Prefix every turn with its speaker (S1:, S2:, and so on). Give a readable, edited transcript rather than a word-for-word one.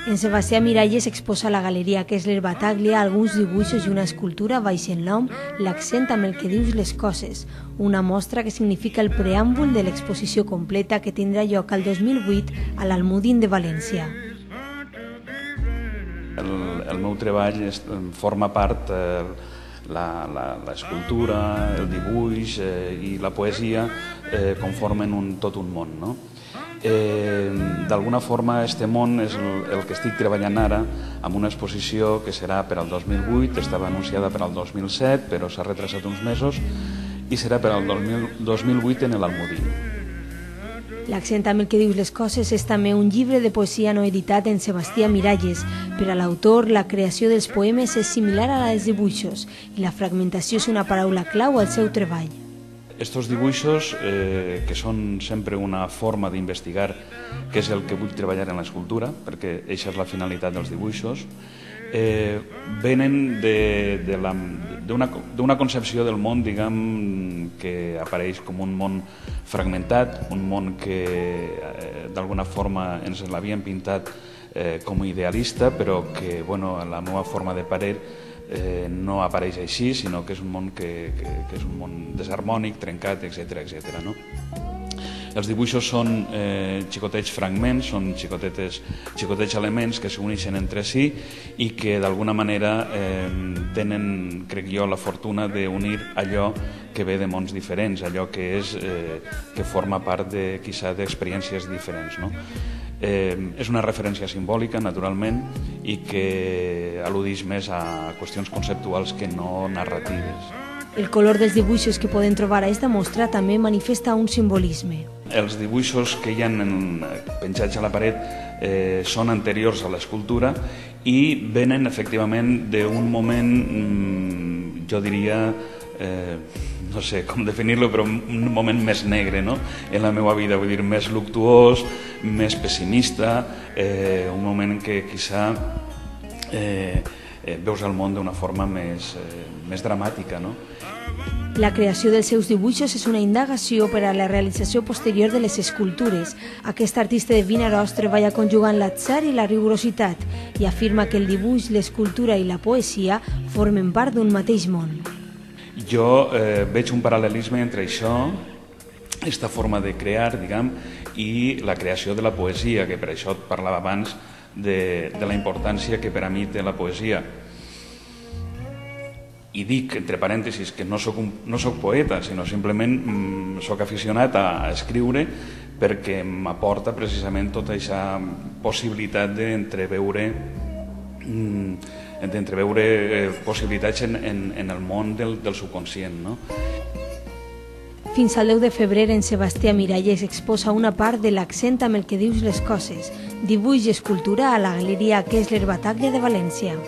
S1: En Sebastià Miralles exposa a la Galeria Kessler Battaglia alguns dibuixos i una escultura baix el nom L'accent amb el que dius les coses, una mostra que significa el preàmbul de l'exposició completa que tindrà lloc al 2008 a l'Almudin de València.
S2: El meu treball forma part l'escultura, el dibuix i la poesia conformen tot un món, no? D'alguna forma, este món és el que estic treballant ara amb una exposició que serà per al 2008, estava anunciada per al 2007, però s'ha retrasat uns mesos, i serà per al 2008 en l'Almudí.
S1: L'accent amb el que dius les coses és també un llibre de poesia no editat en Sebastià Miralles. Per a l'autor, la creació dels poemes és similar a la dels dibuixos i la fragmentació és una paraula clau al seu treball.
S2: Estos dibuixos, que són sempre una forma d'investigar què és el que vull treballar en l'escultura, perquè aquesta és la finalitat dels dibuixos, venen d'una concepció del món, diguem, que apareix com un món fragmentat, un món que d'alguna forma ens l'havien pintat com a idealista, però que, bueno, la meva forma de parer no apareix així, sinó que és un món que és un món desharmònic, trencat, etc. No? Els dibuixos són xicotets fragments, són xicotets elements que s'uneixen entre si i que d'alguna manera tenen, crec jo, la fortuna d'unir allò que ve de mons diferents, allò que forma part d'experiències diferents. No? És una referència simbòlica, naturalment, i que al·ludeix més a qüestions conceptuals que no narratives.
S1: El color dels dibuixos que podem trobar a aquesta mostra també manifesta un simbolisme.
S2: Els dibuixos que hi ha penjats a la paret són anteriors a l'escultura i venen efectivament d'un moment, jo diria, no sé com definir-lo, però un moment més negre, no? En la meva vida, vull dir, més luctuós, més pessimista, un moment en què quizà veus el món d'una forma més dramàtica, no?
S1: La creació dels seus dibuixos és una indagació per a la realització posterior de les escultures. Aquest artista de Vinaròs treballa conjugant l'atzar i la rigorositat i afirma que el dibuix, l'escultura i la poesia formen part d'un mateix món.
S2: Jo veig un paral·lelisme entre això, aquesta forma de crear, diguem, i la creació de la poesia, que per això et parlava abans de la importància que per a mi té la poesia. I dic, entre parèntesis, que no soc poeta, sinó simplement soc aficionat a escriure perquè m'aporta precisament tota aquesta possibilitat d'entreveure possibilitats en el món del subconscient, no?
S1: Fins al 10 de febrer en Sebastià Miralles exposa una part de l'accent amb el que dius les coses, dibuix i escultura a la Galeria Kessler Battaglia de València.